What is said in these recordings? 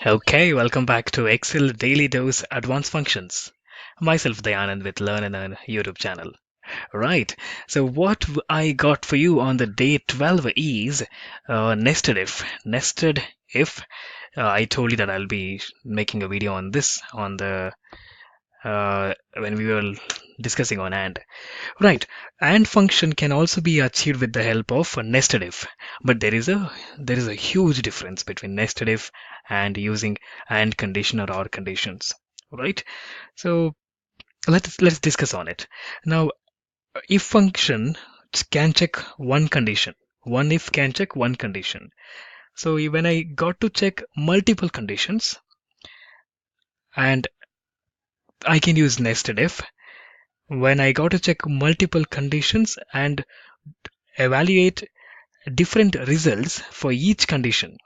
Okay, welcome back to Excel Daily Dose Advanced Functions. Myself Dayanand with Learn and Earn YouTube channel. Right. So I got for you on the day 12 is nested if. Nested if. I told you that I'll be making a video on this on the when we were discussing on AND. Right. AND function can also be achieved with the help of a nested if, but there is a huge difference between nested if and using AND condition or OR conditions. Right. So let's discuss on it. Now, if function can check one condition, one if can check one condition. So when I got to check multiple conditions, and I can use nested if when I got to check multiple conditions and evaluate different results for each condition,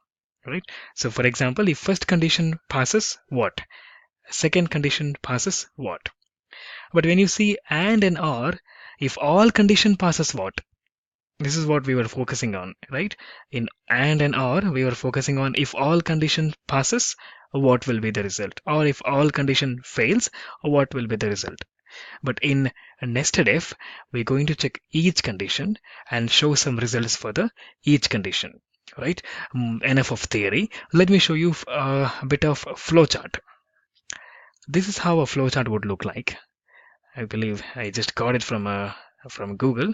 right? So for example, if first condition passes, what? Second condition passes, what? But when you see and or, if all condition passes, what? This is what we were focusing on, right? In and or, we were focusing on if all condition passes, what will be the result? Or if all condition fails, what will be the result? But in nested if, we're going to check each condition and show some results for the each condition, right? Enough of theory. Let me show you a bit of flowchart. This is how a flowchart would look like. I believe I just got it from Google,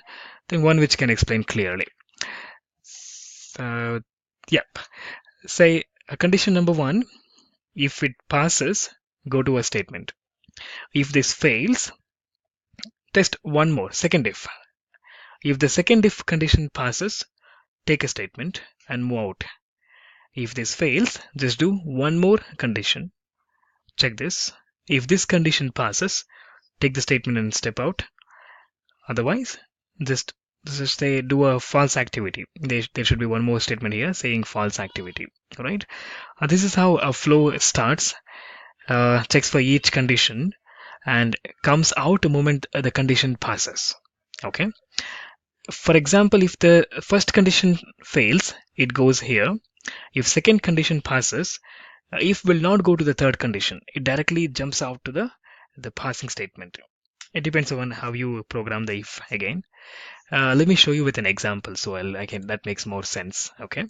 then one which can explain clearly. So, yep. Say condition number one, if it passes, go to a statement. If this fails, test one more, second if. If the second if condition passes, take a statement and move out. If this fails, just do one more condition. Check this. If this condition passes, take the statement and step out. Otherwise, just say do a false activity. There should be one more statement here saying false activity. All right. This is how a flow starts. Checks for each condition and comes out the moment the condition passes. Okay. For example, if the first condition fails, it goes here. If second condition passes, if will not go to the third condition. It directly jumps out to the passing statement. It depends on how you program the if again. Let me show you with an example so that makes more sense. Okay.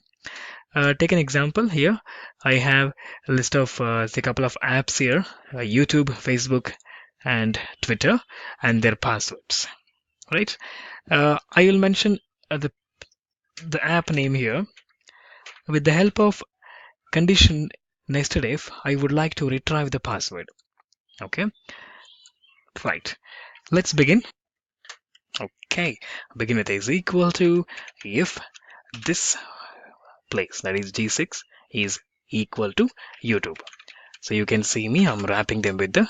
Take an example here. I have a list of say a couple of apps here, YouTube, Facebook, and Twitter, and their passwords. Right. I will mention the app name here. With the help of condition nested if, I would like to retrieve the password. Okay. Right. Let's begin. Okay. Begin with is equal to if this place, that is G6, is equal to YouTube. So you can see me, I'm wrapping them with the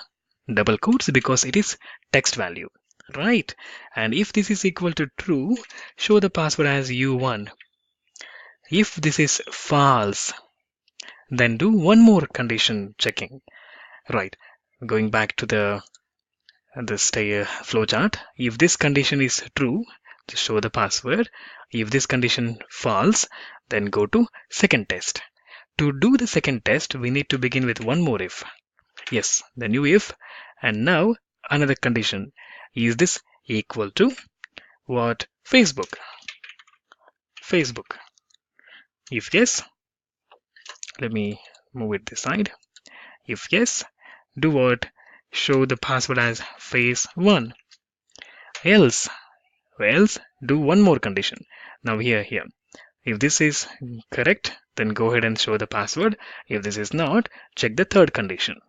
double quotes because it is text value, right? And if this is equal to true, show the password as U1. If this is false, then do one more condition checking, right? Going back to the flowchart. If this condition is true, just show the password. If this condition false, then go to second test. To do the second test, we need to begin with one more if. Yes, the new if. And now another condition. Is this equal to what? Facebook. Facebook. If yes, let me move it this side. If yes, do what? Show the password as face1. Else do one more condition. Now here. If this is correct, then go ahead and show the password. If this is not, check the third condition.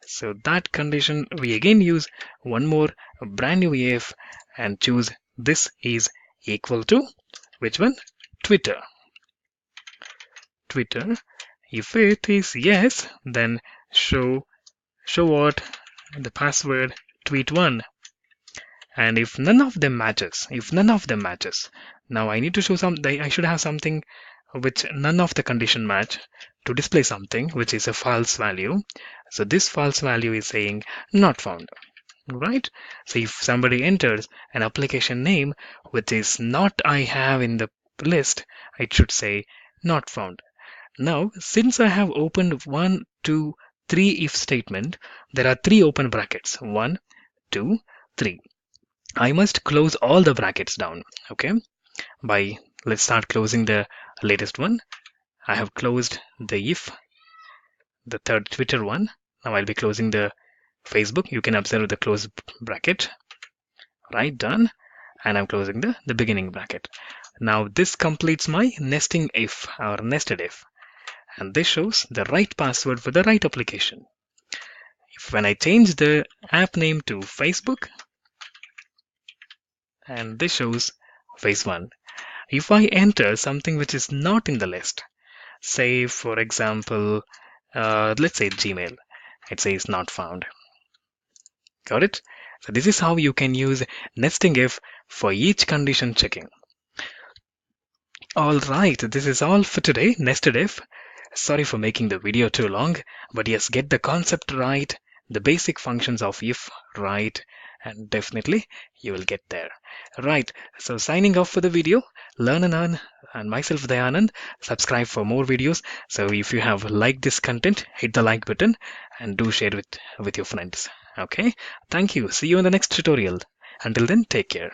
So that condition, we again use one more brand new if and choose this is equal to which one? Twitter. If it is yes, then show what? The password tweet1. And if none of them matches, now I need to show I should have something which none of the condition match to display something which is a false value. So this false value is saying not found, right? So if somebody enters an application name which is not I have in the list, it should say not found. Now, since I have opened 1, 2, 3 if statement, there are 3 open brackets. 1, 2, 3. I must close all the brackets down. Okay. Let's start closing the latest one. I have closed the if, the third Twitter one. Now I'll be closing the Facebook. You can observe the close bracket. Right, done. And I'm closing the beginning bracket. Now this completes my nesting if or nested if. And this shows the right password for the right application. When I change the app name to Facebook, and this shows phase 1. If I enter something which is not in the list, say for example, let's say Gmail, it says not found. Got it? So this is how you can use nesting if for each condition checking. All right, this is all for today, nested if. Sorry for making the video too long, but yes, get the concept right, the basic functions of if right, and definitely you will get there. Right, so signing off for the video, learn and earn, and myself Dayanand. Subscribe for more videos. So if you have liked this content, hit the like button and do share with your friends. Okay, thank you. See you in the next tutorial. Until then, take care.